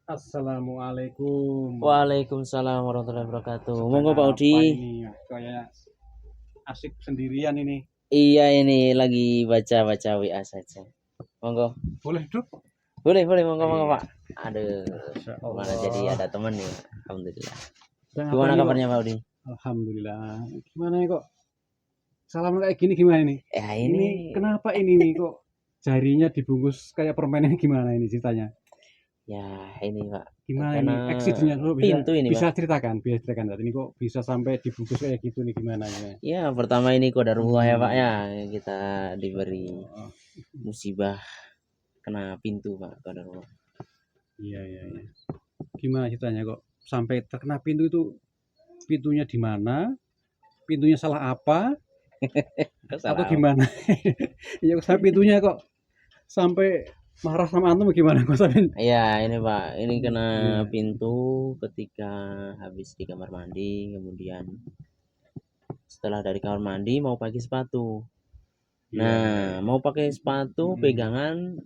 Assalamualaikum. Waalaikumsalam warahmatullahi wabarakatuh. Monggo Sedang Pak apa Udi. ini? Kayak asik sendirian ini. Iya ini lagi baca-baca WA saja. Monggo. Boleh duduk? Boleh monggo Iya. Pak. Aduh, Masya mana jadi Allah. ada teman nih. Alhamdulillah. Sedang apa Gimana ini kok? kabarnya Pak Udi? Alhamdulillah. Gimana ya kok? Salam kayak gini gimana ini? Ya Ini ini kenapa ini nih kok jarinya dibungkus kayak permen ini gimana ini ceritanya? ya ini Pak. Gimana Karena ini? Eksidennya lo pintu ini Pak. bisa ceritakan, saat ini kok bisa sampai dibungkus kayak gitu nih gimana ini? Ya pertama ini qadarullah ya Pak ya. Hmm. Kita diberi Oh, musibah kena pintu Pak qadarullah. iya. Gimana ceritanya kok sampai terkena pintu itu? Pintunya di mana? Pintunya salah apa? Atau Kesalahan. gimana? Ya saya pintunya kok sampai marah sama antum gimana kok sampai? Ya ini Pak, ini kena Iya. pintu ketika habis di kamar mandi, kemudian setelah dari kamar mandi mau pakai sepatu. Iya. Mau pakai sepatu pegangan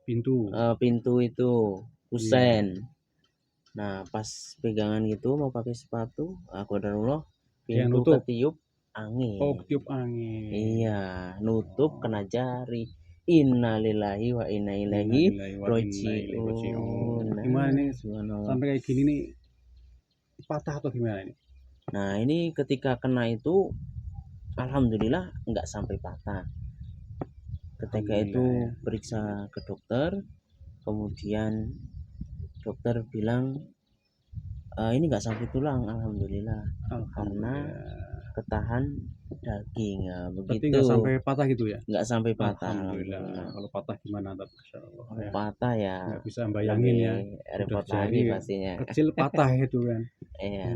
Pintu. pintu itu Iya. kusen. Nah pas pegangan gitu mau pakai sepatu, qadarullah Dia pintu nutup. ketiup Oh, angin. tiup angin. Iya, nutup kena jari. Innalillahi wa inna ilaihi Innalillahi wa inna ilaihi raji'un. raji'un. Gimana nih Subhanallah. sampai kayak gini nih patah atau gimana ini? Nah, ini ketika kena itu alhamdulillah nggak sampai patah. Ketika itu Alhamdulillah ya. periksa ke dokter, kemudian dokter bilang ini nggak sampai tulang, alhamdulillah, karena Alhamdulillah. ketahan daging. Ya, Berarti nggak begitu. sampai patah gitu ya? Nggak sampai patah, Alhamdulillah. alhamdulillah. Kalau patah gimana? Masya Allah Kalau ya. patah ya Nggak bisa bayangin ya. lebih Udah repot jari lagi pastinya. kecil patah itu kan. Iya.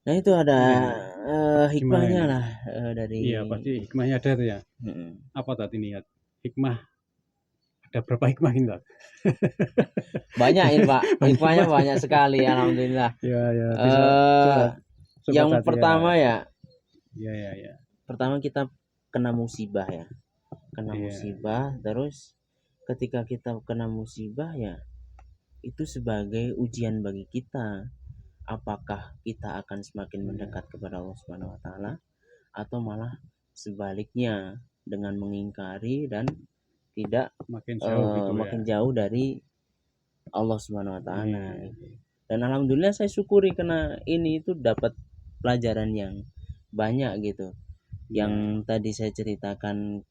Nah itu ada Iya. Gimana hikmahnya ini? lah dari. Iya, pasti hikmahnya ada tuh ya. Apa tadi nih? Hikmah. Ada berapa hikmah ini, Tat? Banyak ini Pak, Banyak hikmahnya hikmah. banyak sekali, alhamdulillah. Ya, bisa coba Yang Tat, pertama ya, ya. pertama kita kena musibah ya, kena Iya. musibah. Terus ketika kita kena musibah ya, itu sebagai ujian bagi kita. Apakah kita akan semakin mendekat kepada Allah Subhanahu Wa Taala, atau malah sebaliknya dengan mengingkari dan tidak Makin jauh gitu ya. makin jauh dari Allah Subhanahu Wa Taala. Iya. Dan alhamdulillah saya syukuri karena ini itu dapat pelajaran yang banyak gitu. Yang tadi saya ceritakan,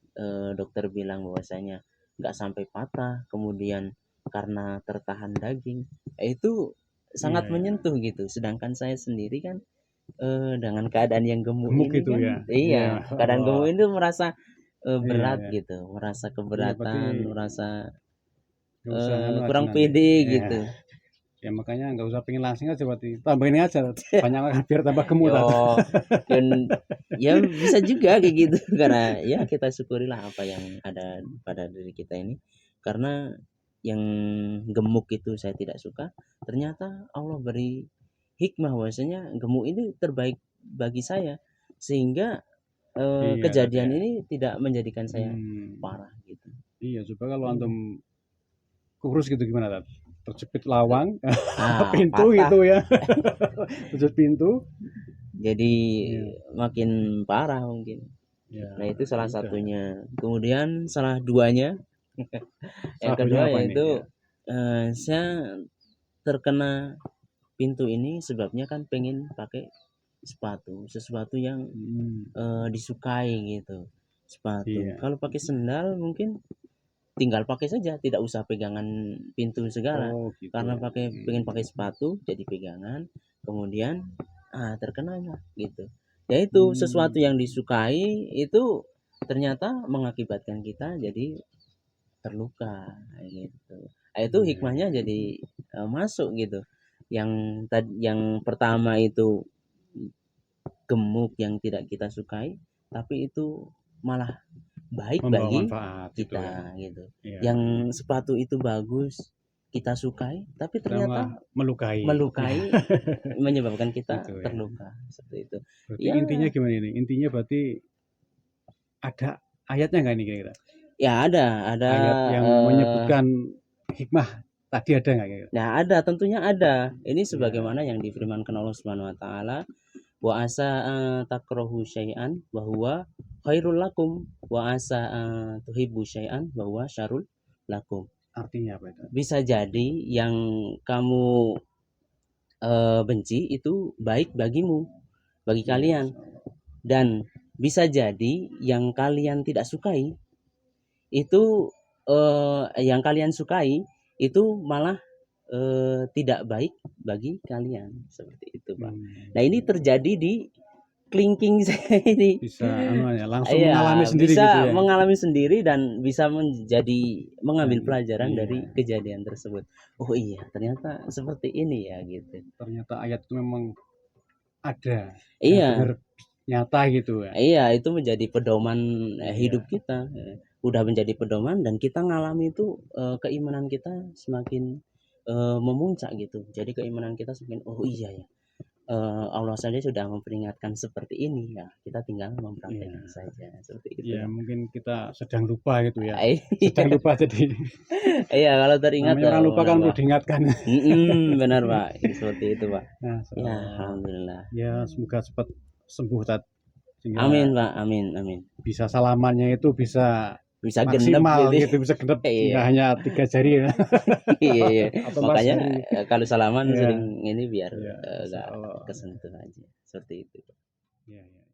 dokter bilang bahwasanya nggak sampai patah, kemudian karena tertahan daging, itu sangat Iya. menyentuh gitu. Sedangkan saya sendiri kan dengan keadaan yang gemuk Gemuk ini itu kan, ya. iya, Masya keadaan gemuk Allah. itu merasa berat Iya. gitu, merasa Iya, keberatan, berarti merasa nggak usah aja kurang nanti. pede Ya. gitu. Ya makanya nggak usah pengen langsing aja berarti. Tambahin aja banyak biar tambah gemuk. Yo, dan ya bisa juga kayak gitu karena ya kita syukurilah apa yang ada pada diri kita ini, karena yang gemuk itu saya tidak suka, ternyata Allah beri hikmah bahwasanya gemuk ini terbaik bagi saya, sehingga Iya, kejadian ya. ini tidak menjadikan saya parah gitu. Iya, coba kalau antum kurus gitu gimana, Tat? Terjepit lawang, pintu Patah. itu ya. Terjepit pintu. Jadi Iya. makin parah mungkin. Ya, Nah itu salah udah. satunya. Kemudian salah duanya, yang Salah kedua apa yaitu ini? saya terkena pintu ini sebabnya kan pengen pakai sepatu, sesuatu yang disukai gitu, sepatu. Iya. Kalau pakai sendal mungkin tinggal pakai saja, tidak usah pegangan pintu segala. Oh, gitu. Karena pengen pakai sepatu jadi pegangan, kemudian terkena gitu. Yaitu sesuatu yang disukai itu ternyata mengakibatkan kita jadi terluka gitu. Itu hikmahnya jadi masuk gitu. Yang pertama itu gemuk yang tidak kita sukai, tapi itu malah baik Membawa bagi manfaat kita gitu. Iya. Yang sepatu itu bagus kita sukai, tapi ternyata melukai, menyebabkan kita Gitu ya. terluka seperti itu. Berarti Ya, intinya gimana ini? Intinya berarti ada ayatnya nggak ini kira-kira? ya ada Ayat yang menyebutkan hikmah tadi ada nggak kayak gitu? Nah, ada, tentunya ada. Ini Iya. sebagaimana yang difirmankan Allah Subhanahu wa taala, wa asa takrahu syai'an wa huwa khairul lakum wa asa tuhibbu syai'an wa huwa syarrul lakum. Artinya apa itu? Bisa jadi yang kamu benci itu baik bagimu, bagi Iya, kalian, dan bisa jadi yang kalian tidak sukai itu yang kalian sukai itu malah tidak baik bagi kalian, seperti itu, Pak. Nah, ini terjadi di kelingking saya ini. bisa langsung Iya, mengalami sendiri bisa gitu ya. mengalami sendiri dan bisa mengambil Dan, pelajaran iya, dari kejadian tersebut. Oh iya, ternyata seperti ini ya gitu. ternyata ayat itu memang ada Iya, benar nyata gitu ya. iya, itu menjadi pedoman hidup Iya. kita. Udah menjadi pedoman dan kita ngalami itu keimanan kita semakin memuncak gitu. Jadi keimanan kita semakin, oh iya ya. Allah saja sudah memperingatkan seperti ini ya, kita tinggal mempraktekkan Iya. saja seperti itu. Ya mungkin kita sedang lupa gitu ya. Iya, Sedang lupa jadi iya, kalau teringat namanya orang lupa benar, kan perlu Pak. diingatkan. Benar, Pak. Seperti itu, Pak. Nah, Ya, alhamdulillah. ya semoga cepat sembuh Tat. Sehingga Amin, Pak. Amin, amin. bisa salamannya itu bisa Bisa genep maksimal gitu. gitu, bisa genep Iya. nggak hanya 3 jari ya. Iya, iya. Atau Makanya jari. kalau salaman Iya. sering ini biar Iya, nggak insya Allah. kesentuh aja. Seperti itu. Iya, iya.